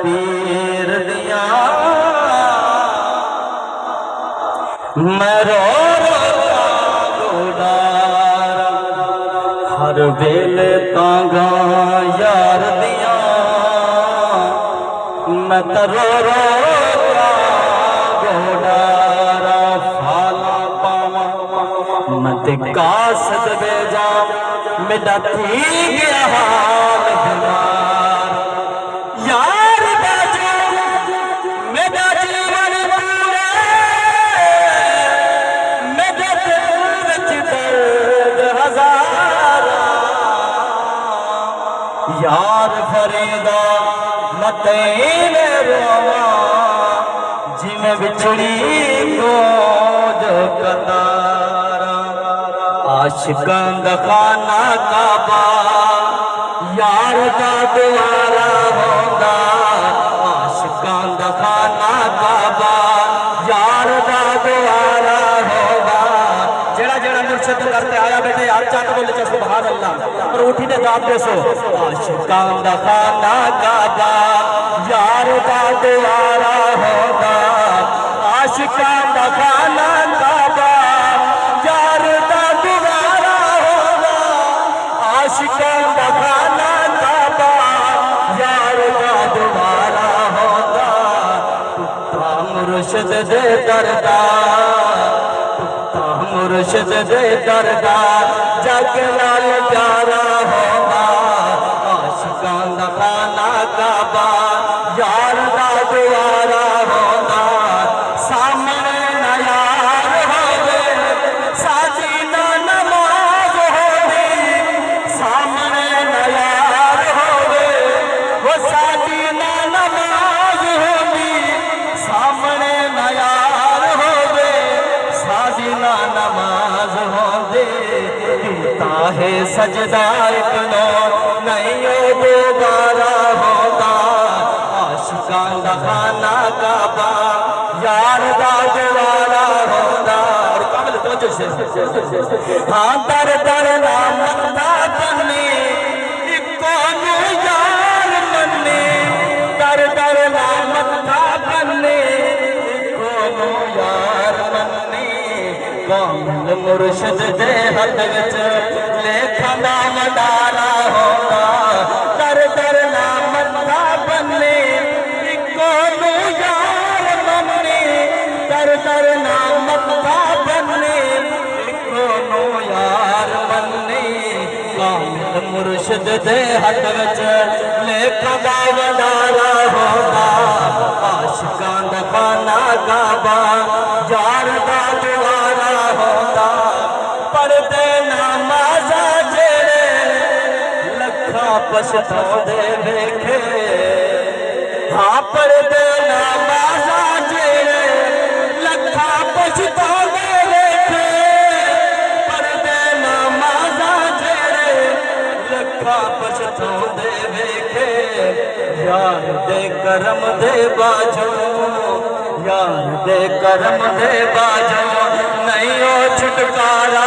पीर दिया मैं रो हर वेले तांगा यार दिया मैं तरो गोडारा फाला पावा मत कासद बेजा मेरा थी गया हाल बीमार यार बाजू मेरा जीवन पूरे मेरे दिल विच दर्द हजार यार फरीदा मते रोवा जिमें बिछड़ी को जो कतारा आशिकां दा खाना काबा यार दा द्वारा होंदा आशिकां दा खाना काबा यार दा द्वारा होगा जेड़ा जेड़ा मुर्शिद करते आया बेटे यार चट बोले च सुभान अल्लाह और उठी ने दाद देसो आशिकां दा खाना काबा यार दा द्वारा होगा आशिकां दा खाना काबा यार दा द्वारा होगा आशिकां दा खाना काबा यार दा द्वारा होगा मुर्शिद दे दरदा मुर्शिद दे दरदा जग लाल प्यारा होगा आशिकां दा खाना काबा यार दा द्वारा होगा सामने ना यार होवे साजी ना नमाज होवे सामने ना यार होवे वो साजी ना नमाज होवी सामने ना यार होवे साजी ना नमाज होवे ताहे सजदा इतनो नहीं हो दोबारा होगा आशिकां दा खाना काबा यार दा द्वारा होगा और काबिल तवज्जो से हाँ दर दर नाम मंदा बन्ने इको नु यार मन्ने दर दर नाम मंदा बन्ने इको नु यार मन्ने कामिल मुर्शिद दे हथ विच लेखा दा वडारा होगा दर दर नाम मंदा बन्ने इको नु यार मन्ने दर दर नाम मंदा बन्ने इको नु यार मन्ने कामिल मुर्शिद दे हथ विच लेखा दा वडारा होगा आशिकां दा खाना काबा यार दा द्वारा होगा पढ़दे नमाज़ा जेड़े लखा पछताउंदे वेखे हाँ पढ़दे नमाज़ा जेड़े लखा पछताउंदे वेखे पढ़दे नमाज़ा जेड़े लखा पछताउंदे वेखे यार दे करम दे बाजो यार दे करम दे बाजो नहीं हो छुटकारा